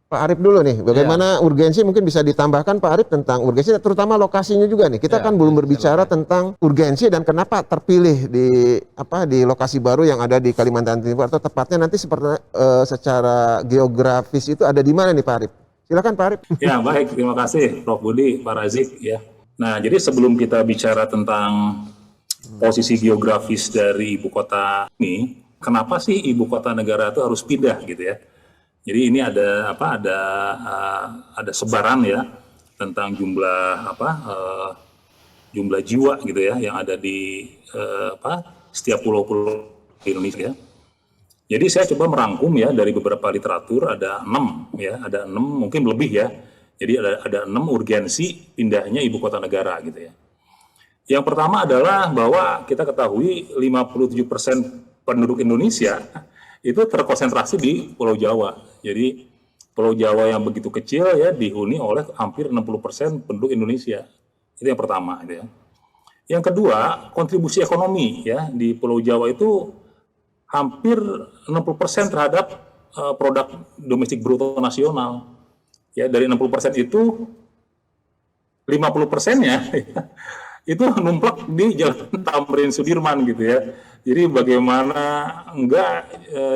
Pak Arif dulu nih, Ya, bagaimana urgensi mungkin bisa ditambahkan Pak Arif tentang urgensi, terutama lokasinya juga nih. Kita kan belum berbicara silakan. tentang urgensi dan kenapa terpilih di lokasi baru yang ada di Kalimantan Timur, atau tepatnya nanti seperti secara geografis itu ada di mana nih Pak Arif? Silakan Pak Arif. Ya, baik. Terima kasih Prof. Budi, Pak Razik. Ya. Nah, jadi sebelum kita bicara tentang posisi geografis dari ibu kota ini, kenapa sih ibu kota negara itu harus pindah gitu ya? Jadi ini ada apa? Ada sebaran ya tentang jumlah jiwa gitu ya yang ada di setiap pulau-pulau di Indonesia. Jadi saya coba merangkum ya dari beberapa literatur, ada 6 ya, ada 6 mungkin lebih ya. Jadi ada 6 urgensi pindahnya ibu kota negara gitu ya. Yang pertama adalah bahwa kita ketahui 57% penduduk Indonesia itu terkonsentrasi di Pulau Jawa. Jadi Pulau Jawa yang begitu kecil ya dihuni oleh hampir 60% penduduk Indonesia. Itu yang pertama gitu ya. Yang kedua, kontribusi ekonomi ya di Pulau Jawa itu hampir 60% terhadap produk domestik bruto nasional. Ya, dari 60% itu 50%-nya itu numplak di Jalan Tamrin Sudirman gitu ya. Jadi bagaimana enggak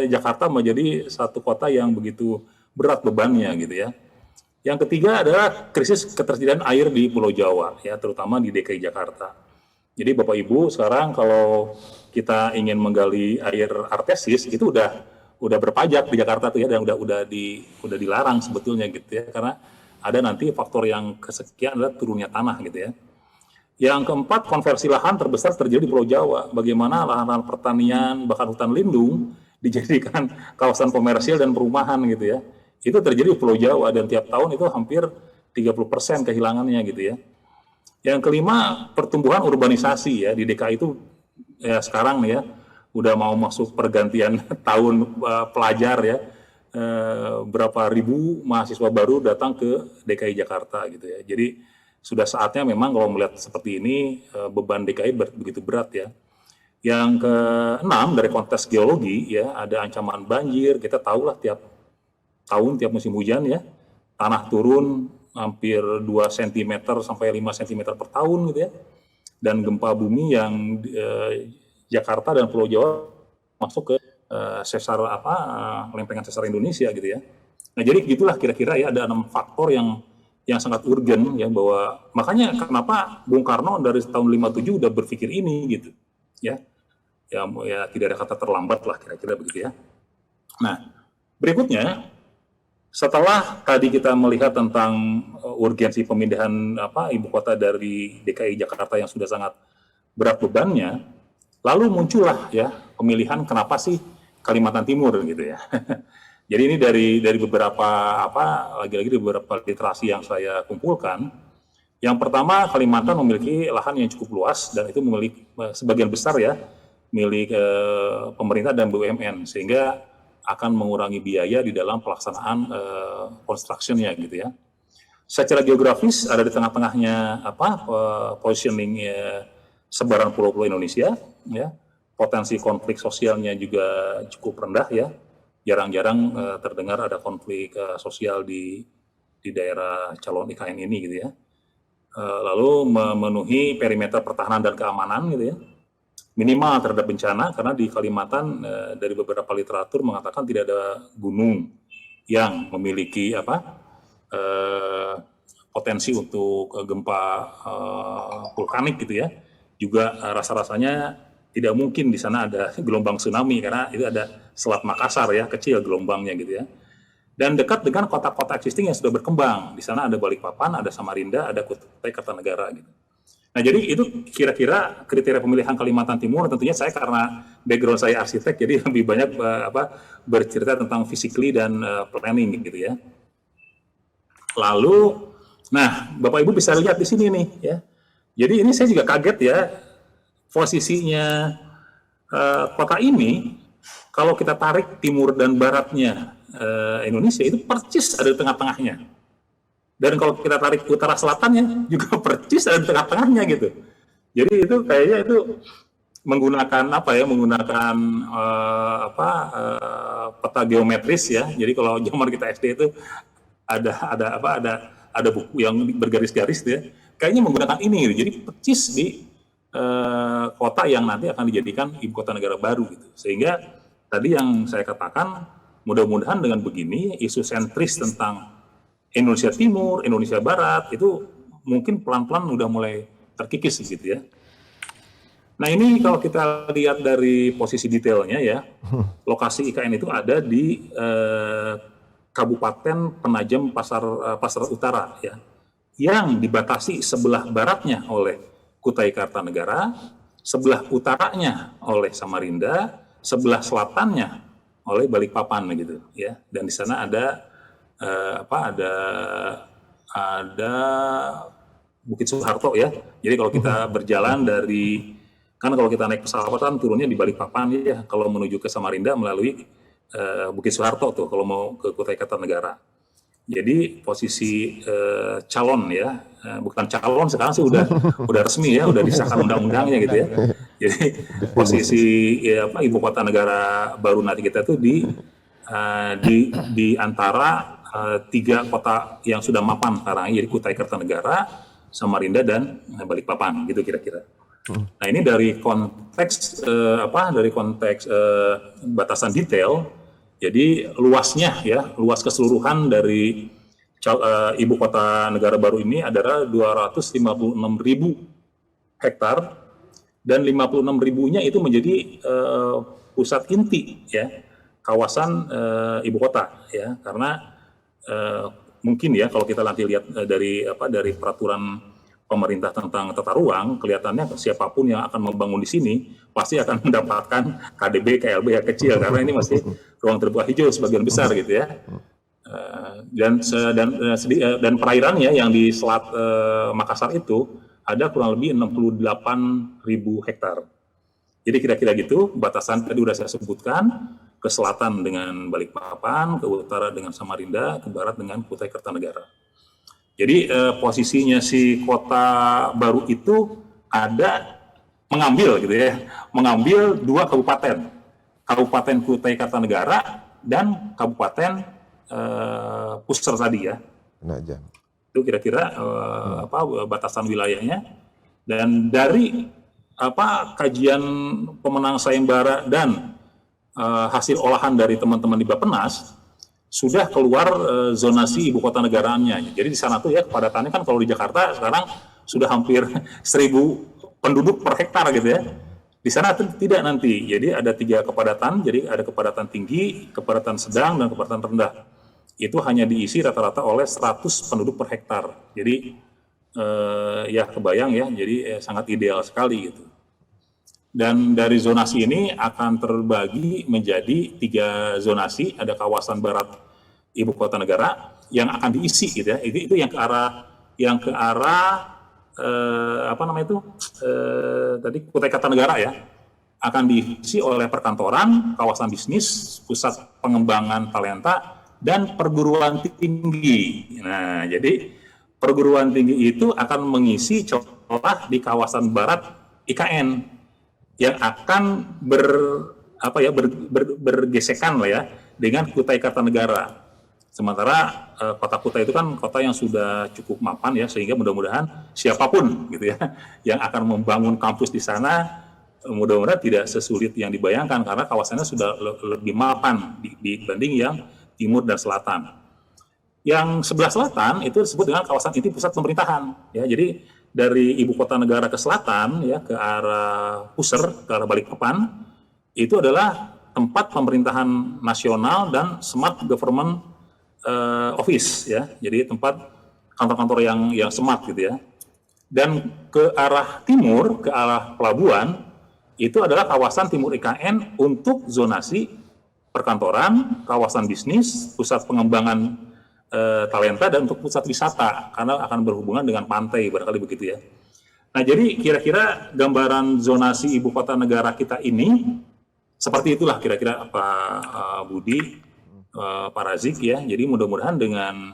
Jakarta menjadi satu kota yang begitu berat bebannya gitu ya. Yang ketiga adalah krisis ketersediaan air di Pulau Jawa ya, terutama di DKI Jakarta. Jadi Bapak Ibu sekarang kalau kita ingin menggali air artesis itu udah berpajak di Jakarta tuh ya, dan udah dilarang sebetulnya gitu ya, karena ada nanti faktor yang kesekian adalah turunnya tanah gitu ya. Yang keempat, konversi lahan terbesar terjadi di Pulau Jawa. Bagaimana lahan-lahan pertanian bahkan hutan lindung dijadikan kawasan komersial dan perumahan gitu ya. Itu terjadi di Pulau Jawa dan tiap tahun itu hampir 30% kehilangannya gitu ya. Yang kelima, pertumbuhan urbanisasi ya di DKI itu ya sekarang nih ya udah mau masuk pergantian tahun pelajar ya, berapa ribu mahasiswa baru datang ke DKI Jakarta gitu ya. Jadi sudah saatnya memang kalau melihat seperti ini beban DKI begitu berat ya. Yang keenam, dari konteks geologi ya ada ancaman banjir. Kita tahulah tiap tahun tiap musim hujan ya tanah turun hampir 2 cm sampai 5 cm per tahun gitu ya. Dan gempa bumi yang Jakarta dan Pulau Jawa masuk ke lempengan sesar Indonesia gitu ya. Nah, jadi gitulah kira-kira ya, ada 6 faktor yang sangat urgen ya, bahwa makanya kenapa Bung Karno dari tahun 57 udah berpikir ini gitu. Ya. Ya tidak ada kata terlambat lah kira-kira begitu ya. Nah, berikutnya setelah tadi kita melihat tentang urgensi pemindahan ibu kota dari DKI Jakarta yang sudah sangat berat bebannya, lalu muncullah ya pemilihan kenapa sih Kalimantan Timur gitu ya. Jadi ini dari beberapa lagi-lagi dari beberapa literasi yang saya kumpulkan. Yang pertama, Kalimantan memiliki lahan yang cukup luas dan itu memiliki sebagian besar ya milik pemerintah dan BUMN, sehingga akan mengurangi biaya di dalam pelaksanaan construction-nya gitu ya. Secara geografis ada di tengah-tengahnya positioning sebaran pulau-pulau Indonesia ya. Potensi konflik sosialnya juga cukup rendah ya. Jarang-jarang terdengar ada konflik sosial di daerah calon IKN ini gitu ya. Lalu memenuhi perimeter pertahanan dan keamanan gitu ya. Minimal terhadap bencana, karena di Kalimantan dari beberapa literatur mengatakan tidak ada gunung yang memiliki potensi untuk gempa vulkanik gitu ya. Juga rasa-rasanya tidak mungkin di sana ada gelombang tsunami karena itu ada Selat Makassar ya, kecil gelombangnya gitu ya. Dan dekat dengan kota-kota existing yang sudah berkembang. Di sana ada Balikpapan, ada Samarinda, ada Kutai Kartanegara gitu. Nah, jadi itu kira-kira kriteria pemilihan Kalimantan Timur. Tentunya saya karena background saya arsitek, jadi lebih banyak bercerita tentang physically dan planning gitu ya. Lalu, nah Bapak Ibu bisa lihat di sini nih ya. Jadi ini saya juga kaget ya, posisinya kota ini kalau kita tarik timur dan baratnya Indonesia itu percis ada di tengah-tengahnya. Dan kalau kita tarik utara selatannya juga percis ada di tengah-tengahnya gitu. Jadi itu kayaknya itu menggunakan peta geometris ya. Jadi kalau zaman kita SD itu ada buku yang bergaris-garis ya. Kayaknya menggunakan ini gitu. Jadi percis di kota yang nanti akan dijadikan ibu kota negara baru gitu. Sehingga tadi yang saya katakan, mudah-mudahan dengan begini isu sentris tentang Indonesia Timur, Indonesia Barat itu mungkin pelan-pelan udah mulai terkikis gitu ya. Nah ini kalau kita lihat dari posisi detailnya ya, lokasi IKN itu ada di Kabupaten Penajam Pasar Utara ya, yang dibatasi sebelah baratnya oleh Kutai Kartanegara, sebelah utaranya oleh Samarinda, sebelah selatannya oleh Balikpapan gitu ya. Dan di sana ada ada Bukit Soeharto ya. Jadi kalau kita berjalan dari, kan kalau kita naik pesawat kan turunnya di Balikpapan ya, kalau menuju ke Samarinda melalui Bukit Soeharto tuh kalau mau ke Kutai Kartanegara. Jadi posisi calon ya, bukan calon sekarang sih udah resmi ya, udah disahkan undang-undangnya gitu ya. Jadi posisi ibu kota negara baru nanti kita tuh di antara tiga kota yang sudah mapan sekarang, jadi Kutai Kartanegara, Samarinda dan Balikpapan gitu kira-kira. Nah ini dari konteks batasan detail, jadi luasnya ya, luas keseluruhan dari ibu kota negara baru ini adalah 256.000 hektar dan 56.000-nya itu menjadi pusat inti ya kawasan ibu kota ya, karena mungkin ya kalau kita nanti lihat dari peraturan pemerintah tentang tata ruang, kelihatannya siapapun yang akan membangun di sini pasti akan mendapatkan KDB KLB yang kecil karena ini masih ruang terbuka hijau sebagian besar gitu ya. Dan perairannya yang di Selat Makassar itu ada kurang lebih 68.000 hektar. Jadi kira-kira gitu batasan tadi udah saya sebutkan, ke selatan dengan Balikpapan, ke utara dengan Samarinda, ke barat dengan Kutai Kartanegara. Jadi posisinya si kota baru itu ada mengambil dua kabupaten, Kabupaten Kutai Kartanegara dan Kabupaten Puser tadi ya. Penajam. Itu kira-kira batasan wilayahnya. Dan dari kajian pemenang sayembara dan hasil olahan dari teman-teman di Bappenas sudah keluar zonasi ibu kota negaraannya. Jadi di sana tuh ya kepadatannya kan kalau di Jakarta sekarang sudah hampir 1.000 penduduk per hektar gitu ya. Di sana tidak nanti. Jadi ada 3 kepadatan. Jadi ada kepadatan tinggi, kepadatan sedang, dan kepadatan rendah. Itu hanya diisi rata-rata oleh 100 penduduk per hektar. Jadi ya kebayang ya. Jadi sangat ideal sekali gitu. Dan dari zonasi ini akan terbagi menjadi 3 zonasi, ada kawasan barat ibu kota negara yang akan diisi gitu ya. Itu yang ke arah tadi Kutai Kartanegara ya, akan diisi oleh perkantoran, kawasan bisnis, pusat pengembangan talenta dan perguruan tinggi. Nah, jadi perguruan tinggi itu akan mengisi celah di kawasan barat IKN yang akan bergesekan lah ya dengan Kutai Kartanegara. Sementara kota Kutai itu kan kota yang sudah cukup mapan ya, sehingga mudah-mudahan siapapun gitu ya yang akan membangun kampus di sana mudah-mudahan tidak sesulit yang dibayangkan karena kawasannya sudah lebih mapan dibanding yang timur dan selatan. Yang sebelah selatan itu disebut dengan kawasan inti pusat pemerintahan ya. Jadi dari ibu kota negara ke selatan ya ke arah Puser, ke arah Balikpapan itu adalah tempat pemerintahan nasional dan smart government office ya. Jadi tempat kantor-kantor yang smart gitu ya. Dan ke arah timur, ke arah pelabuhan itu adalah kawasan timur IKN untuk zonasi perkantoran, kawasan bisnis, pusat pengembangan talenta dan untuk pusat wisata karena akan berhubungan dengan pantai barangkali begitu ya. Nah jadi kira-kira gambaran zonasi ibu kota negara kita ini seperti itulah kira-kira Pak Budi, Pak Razik ya. Jadi mudah-mudahan dengan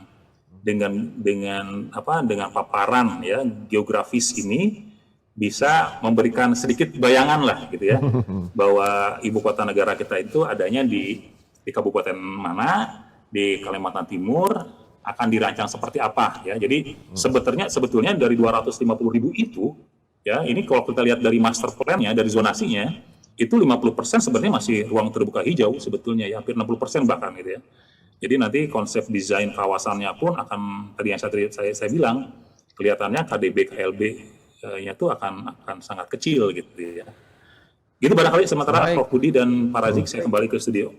paparan ya geografis ini bisa memberikan sedikit bayangan lah gitu ya bahwa ibu kota negara kita itu adanya di kabupaten mana, di Kalimantan Timur, akan dirancang seperti apa ya. Jadi sebetulnya dari 250.000 itu ya, ini kalau kita lihat dari master plan-nya, dari zonasinya, itu 50% sebenarnya masih ruang terbuka hijau sebetulnya ya, hampir 60% bahkan gitu ya. Jadi nanti konsep desain kawasannya pun akan, tadi yang saya bilang, kelihatannya KDB KLB-nya itu akan sangat kecil gitu ya. Gitu barangkali, sementara Prof Budi dan Pak Razik saya kembali ke studio.